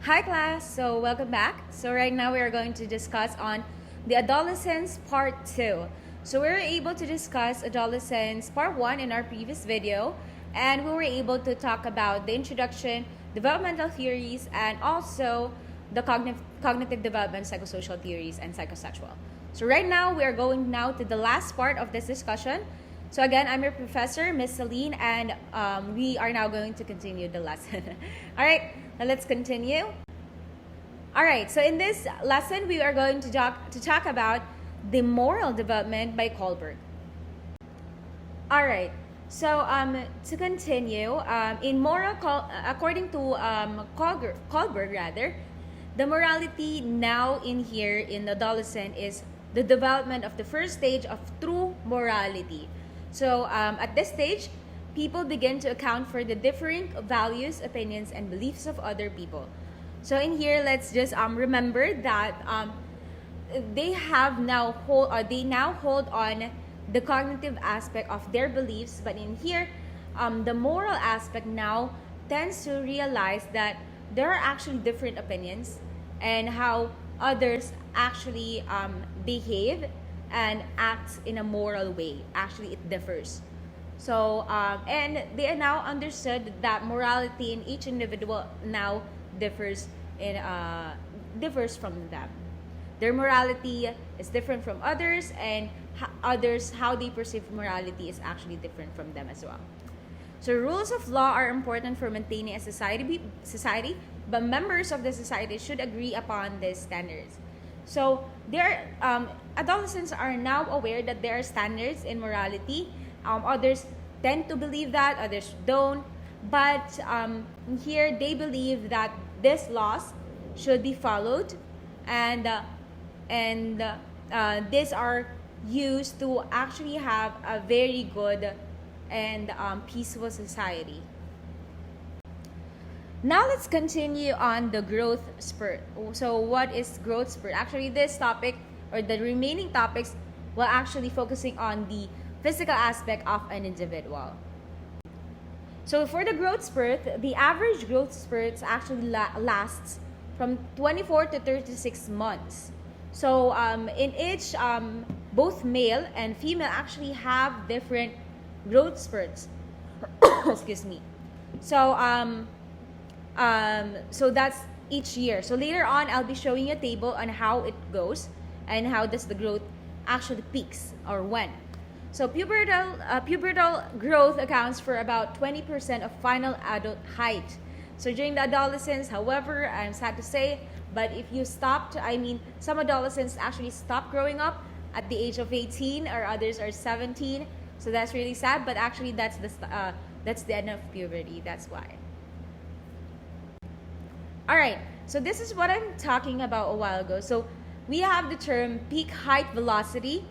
Hi class, so welcome back. So right now we are going to discuss on the Adolescence Part 2. So we were able to discuss Adolescence Part 1 in our previous video, and we were able to talk about the introduction, developmental theories, and also the cognitive development, psychosocial theories, and psychosexual. So right now we are going now to the last part of this discussion. So again, I'm your professor, Miss Celine, and we are now going to continue the lesson. All right, now let's continue. All right, so in this lesson, we are going to talk about the moral development by Kohlberg. All right, so to continue, according to Kohlberg rather, the morality now in here in the adolescent is the development of the first stage of true morality. So at this stage, people begin to account for the differing values, opinions, and beliefs of other people. So in here, let's just remember that they now hold on the cognitive aspect of their beliefs, but in here, the moral aspect now tends to realize that there are actually different opinions and how others actually behave and acts in a moral way. Actually, it differs. So, and they now understood that morality in each individual now differs from them. Their morality is different from others, and how they perceive morality is actually different from them as well. So, rules of law are important for maintaining a society, but members of the society should agree upon these standards. So, adolescents are now aware that there are standards in morality. Others tend to believe that, others don't. But here they believe that these laws should be followed, and these are used to actually have a very good and peaceful society. Now let's continue on the growth spurt. So what is growth spurt? Actually, this topic or the remaining topics will actually focusing on the physical aspect of an individual. So for the growth spurt, the average growth spurt actually lasts from 24 to 36 months. So in each, both male and female actually have different growth spurts. Excuse me. So so that's each year. So later on, I'll be showing you a table on how it goes and how does the growth actually peaks or when. So pubertal growth accounts for about 20% of final adult height. So during the adolescence, however, I'm sad to say, but if you some adolescents actually stop growing up at the age of 18, or others are 17. So that's really sad, but actually that's the end of puberty. That's why. All right, so this is what I'm talking about a while ago. So we have the term peak height velocity.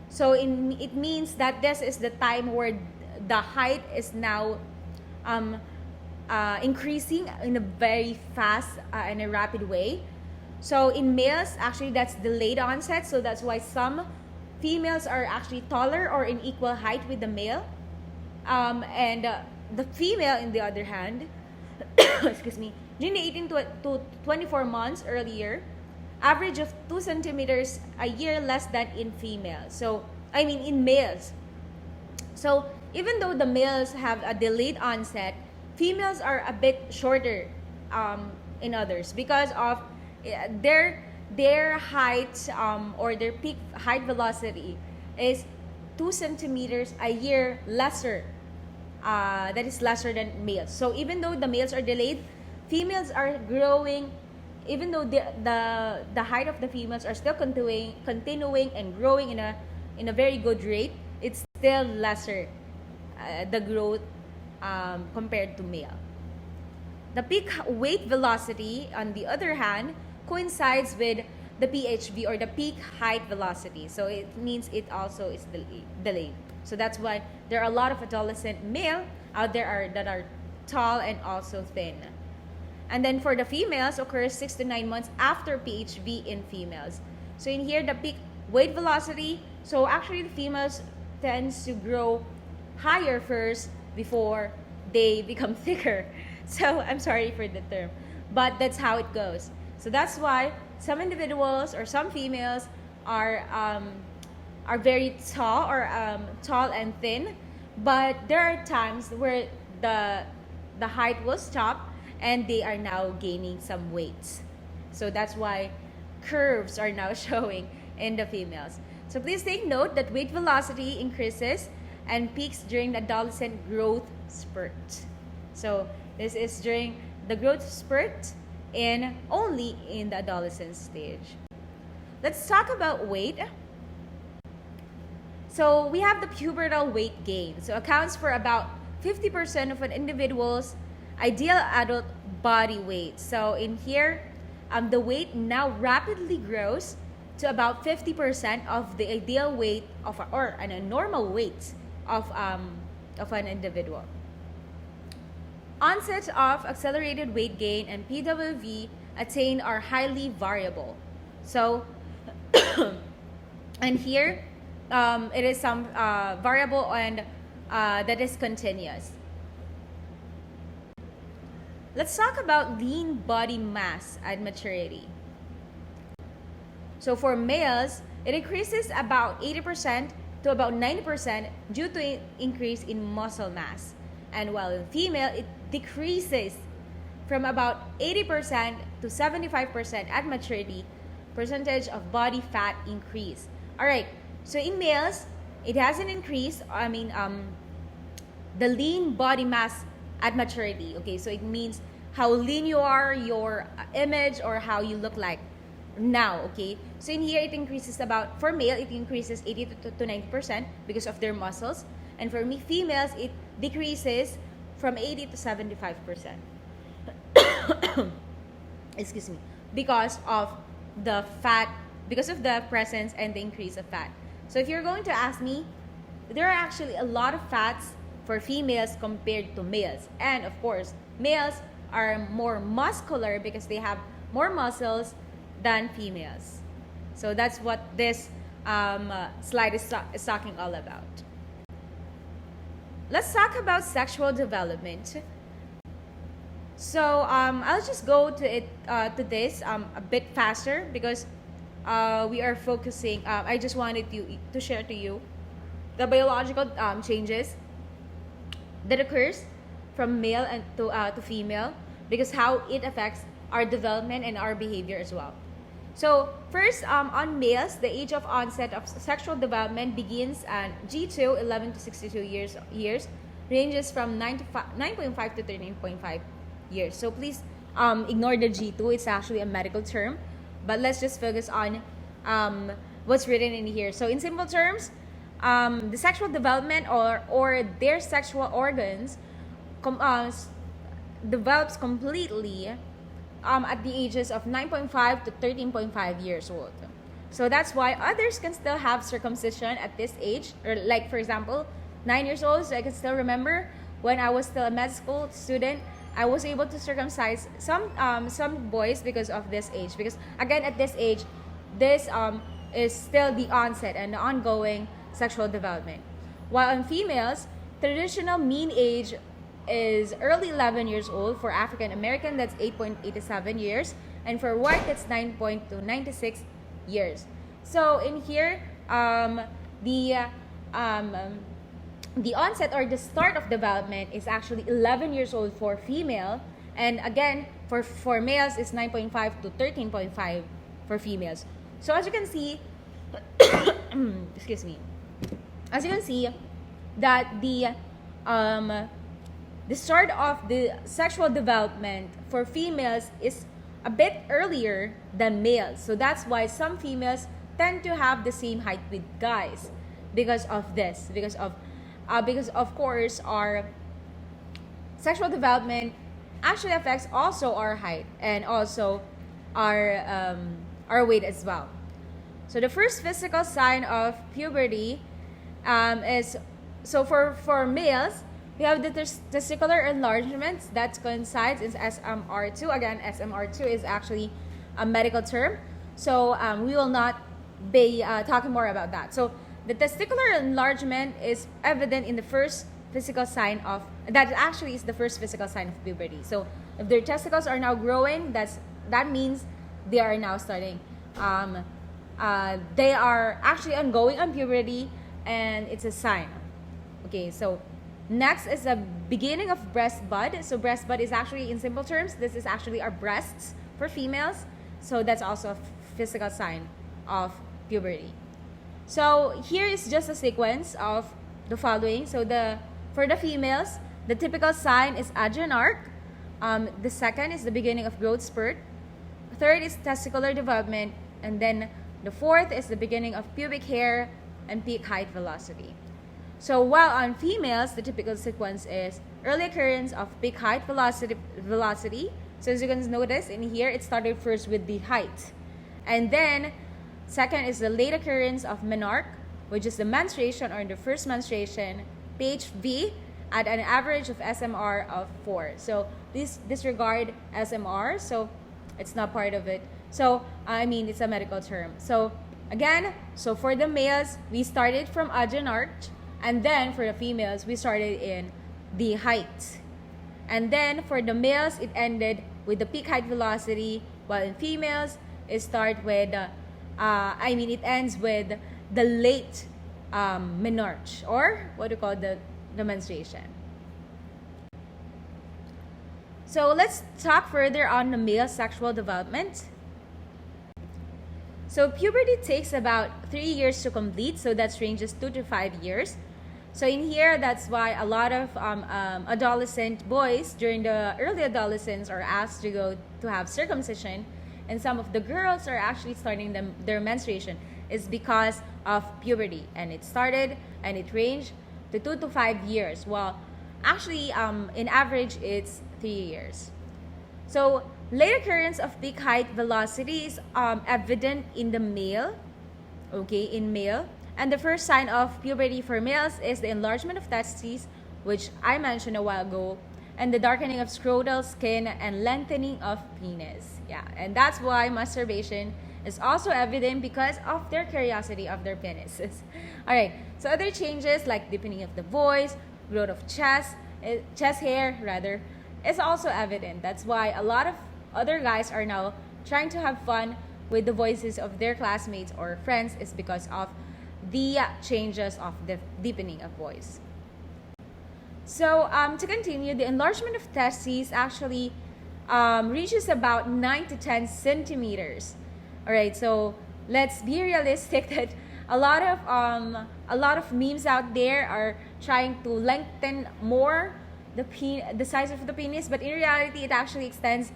So it means that this is the time where the height is now increasing in a very fast and a rapid way. So in males, actually that's delayed onset. So that's why some females are actually taller or in equal height with the male. And the female, on the other hand, excuse me, during the 18 to 24 months earlier, average of 2 centimeters a year less than in females. So, in males. So, even though the males have a delayed onset, females are a bit shorter in others because of their height or their peak height velocity is 2 centimeters a year lesser. That is lesser than males. So, even though the males are delayed, females are growing. Even though the height of the females are still continuing and growing in a very good rate, it's still lesser the growth compared to male. The peak weight velocity, on the other hand, coincides with the PHV or the peak height velocity. So it means it also is delayed. So that's why there are a lot of adolescent male out there that are tall and also thin. And then for the females, occurs 6 to 9 months after PHV in females. So in here, the peak weight velocity. So actually, the females tends to grow higher first before they become thicker. So I'm sorry for the term, but that's how it goes. So that's why some individuals or some females are very tall or tall and thin, but there are times where the height will stop and they are now gaining some weight. So that's why curves are now showing in the females. So please take note that weight velocity increases and peaks during the adolescent growth spurt. So this is during the growth spurt and only in the adolescent stage. Let's talk about weight. So we have the pubertal weight gain. So accounts for about 50% of an individual's ideal adult body weight. So in here, the weight now rapidly grows to about 50% of the ideal weight of a normal weight of an individual. Onset of accelerated weight gain and PWV attained are highly variable. So, and here it is some variable and that is continuous. Let's talk about lean body mass at maturity. So for males, it increases about 80% to about 90% due to an increase in muscle mass. And while in female, it decreases from about 80% to 75% at maturity, percentage of body fat increase. Alright, so in males, it has an increase, the lean body mass at maturity. Okay, so it means how lean you are, your image, or how you look like now. Okay, so in here it increases about, for male it increases 80 to 90% because of their muscles, and for me females it decreases from 80 to 75%. Excuse me, because of the fat, because of the presence and the increase of fat. So if you're going to ask me, there are actually a lot of fats for females compared to males, and of course males are more muscular because they have more muscles than females. So that's what this slide is talking all about. Let's talk about sexual development. So I'll just go to this a bit faster because we are focusing. I just wanted to share to you the biological changes that occurs from male and to female, because how it affects our development and our behavior as well. So first, on males, the age of onset of sexual development begins at G2, 11 to 62 years, ranges from 9.5 to 13.5 years. So please ignore the G2, it's actually a medical term, but let's just focus on what's written in here. So in simple terms, the sexual development or their sexual organs develops completely at the ages of 9.5 to 13.5 years old. So that's why others can still have circumcision at this age, or like for example 9 years old. So I can still remember when I was still a med school student, I was able to circumcise some boys because of this age, because again at this age this is still the onset and the ongoing sexual development. While in females, traditional mean age is early 11 years old. For African American, that's 8.87 years, and for white, that's 9.96 years. So in here, the onset or the start of development is actually 11 years old for female, and again for males is 9.5 to 13.5 for females. So as you can see, excuse me, as you can see that the start of the sexual development for females is a bit earlier than males. So that's why some females tend to have the same height with guys because of this, because of course our sexual development actually affects also our height and also our weight as well. So the first physical sign of puberty is, so for males, we have the testicular enlargements that coincides in SMR2. Again, SMR2 is actually a medical term, so we will not be talking more about that. So the testicular enlargement is evident in the first physical sign of, that actually is the first physical sign of puberty. So if their testicles are now growing, that means they are now starting. They are actually ongoing on puberty, and it's a sign. Okay, so next is the beginning of breast bud. So breast bud is actually, in simple terms, this is actually our breasts for females. So that's also a physical sign of puberty. So here is just a sequence of the following. So for the females, the typical sign is adrenarche. The second is the beginning of growth spurt. Third is testicular development. And then the fourth is the beginning of pubic hair and peak height velocity. So while on females, the typical sequence is early occurrence of peak height velocity. So as you can notice in here, it started first with the height. And then second is the late occurrence of menarche, which is the menstruation or the first menstruation, PHV, at an average of SMR of 4. So please disregard SMR, so it's not part of it. So, it's a medical term. So again, so for the males, we started from adrenarche, and then for the females, we started in the height. And then for the males, it ended with the peak height velocity, while in females, it ends with the late menarche, or what do you call the menstruation. So let's talk further on the male sexual development. So puberty takes about 3 years to complete, so that ranges 2 to 5 years. So in here, that's why a lot of adolescent boys during the early adolescence are asked to have circumcision, and some of the girls are actually starting their menstruation is because of puberty, and it started and it ranged to 2 to 5 years. Well, actually, in average, it's 3 years. So late occurrence of peak height velocity is evident in the male, in male. And the first sign of puberty for males is the enlargement of testes, which I mentioned a while ago, and the darkening of scrotal skin and lengthening of penis. Yeah, and that's why masturbation is also evident because of their curiosity of their penises. All right, so other changes like deepening of the voice, growth of chest hair rather, is also evident. That's why a lot of other guys are now trying to have fun with the voices of their classmates or friends, is because of the changes of the deepening of voice. So to continue, the enlargement of testes actually reaches about 9 to 10 centimeters. All right, so let's be realistic that a lot of memes out there are trying to lengthen more the size of the penis, but in reality, it actually extends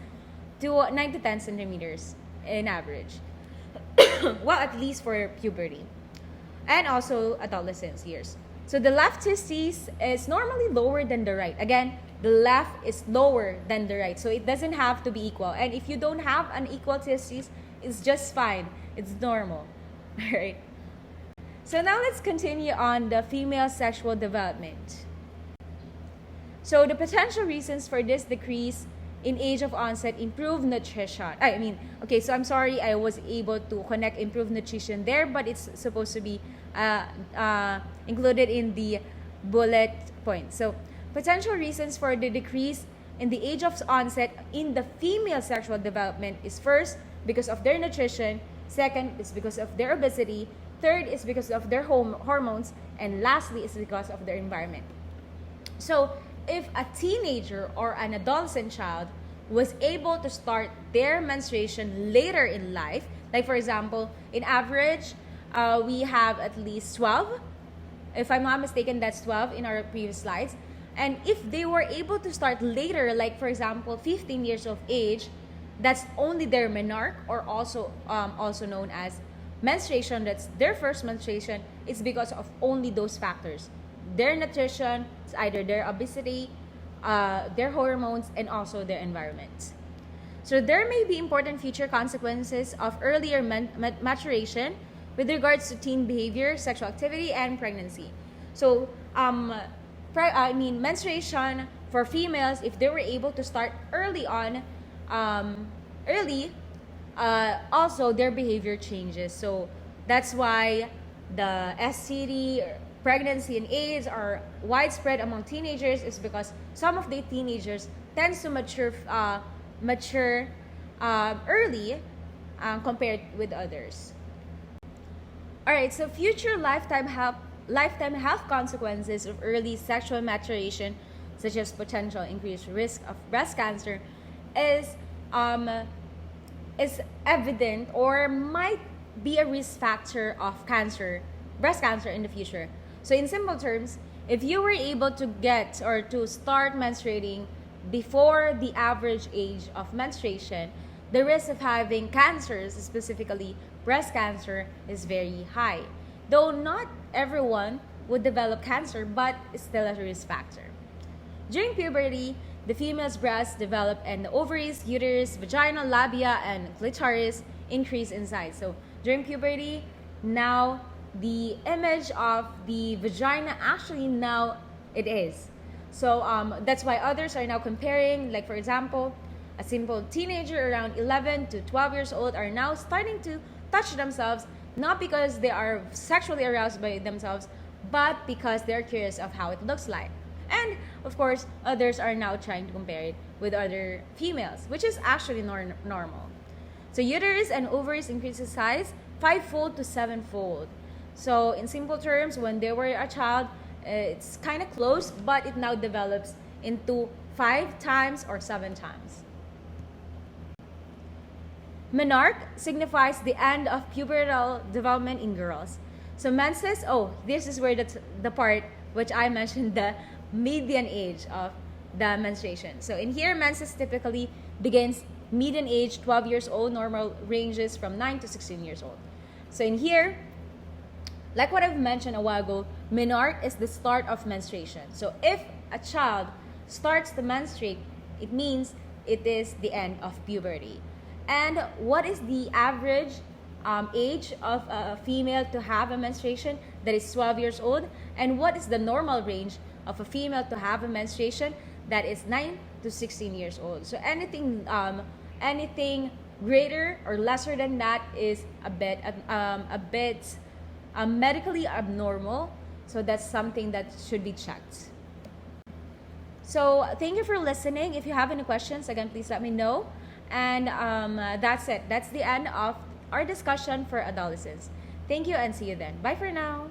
to 9 to 10 centimeters in average. Well, at least for puberty and also adolescence years. So the left testes is normally lower than the right. Again, the left is lower than the right, so it doesn't have to be equal. And if you don't have an equal testes, it's just fine. It's normal. All right. So now let's continue on the female sexual development. So the potential reasons for this decrease in age of onset, improved nutrition. So I'm sorry I was able to connect improved nutrition there, but it's supposed to be included in the bullet point. So potential reasons for the decrease in the age of onset in the female sexual development is first, because of their nutrition. Second is because of their obesity. Third is because of their hormones. And lastly is because of their environment. So if a teenager or an adolescent child was able to start their menstruation later in life, like for example, in average, we have at least 12. If I'm not mistaken, that's 12 in our previous slides. And if they were able to start later, like for example, 15 years of age, that's only their menarche, or also known as menstruation, that's their first menstruation, it's because of only those factors. Their nutrition, it's either their obesity, their hormones, and also their environment. So there may be important future consequences of earlier maturation with regards to teen behavior, sexual activity, and pregnancy. So menstruation for females, if they were able to start early on, also their behavior changes. So that's why the STD, pregnancy, and AIDS are widespread among teenagers, is because some of the teenagers tends to mature early compared with others. All right, so future lifetime health consequences of early sexual maturation, such as potential increased risk of breast cancer, is um, is evident or might be a risk factor of breast cancer in the future. So in simple terms, if you were able to get or to start menstruating before the average age of menstruation, the risk of having cancers, specifically breast cancer, is very high. Though not everyone would develop cancer, but it's still a risk factor. During puberty, the female's breasts develop and the ovaries, uterus, vaginal labia, and clitoris increase in size. So during puberty, now the image of the vagina actually now it is. So that's why others are now comparing, like for example, a simple teenager around 11 to 12 years old are now starting to touch themselves, not because they are sexually aroused by themselves, but because they're curious of how it looks like. And of course, others are now trying to compare it with other females, which is actually normal. So uterus and ovaries increase in size 5-fold to 7-fold. So in simple terms, when they were a child, it's kind of close, but it now develops into 5 times or 7 times. Menarche signifies the end of pubertal development in girls. So menses, this is where the part which I mentioned, the median age of the menstruation. So in here, menses typically begins median age 12 years old, normal ranges from 9 to 16 years old. So in here, like what I've mentioned a while ago, menarche is the start of menstruation. So if a child starts to menstruate, it means it is the end of puberty. And what is the average age of a female to have a menstruation? That is 12 years old. And what is the normal range of a female to have a menstruation? That is 9 to 16 years old. So anything greater or lesser than that is a bit medically abnormal. So that's something that should be checked. So thank you for listening. If you have any questions, again, please let me know. And that's it. That's the end of our discussion for adolescence. Thank you and see you then. Bye for now.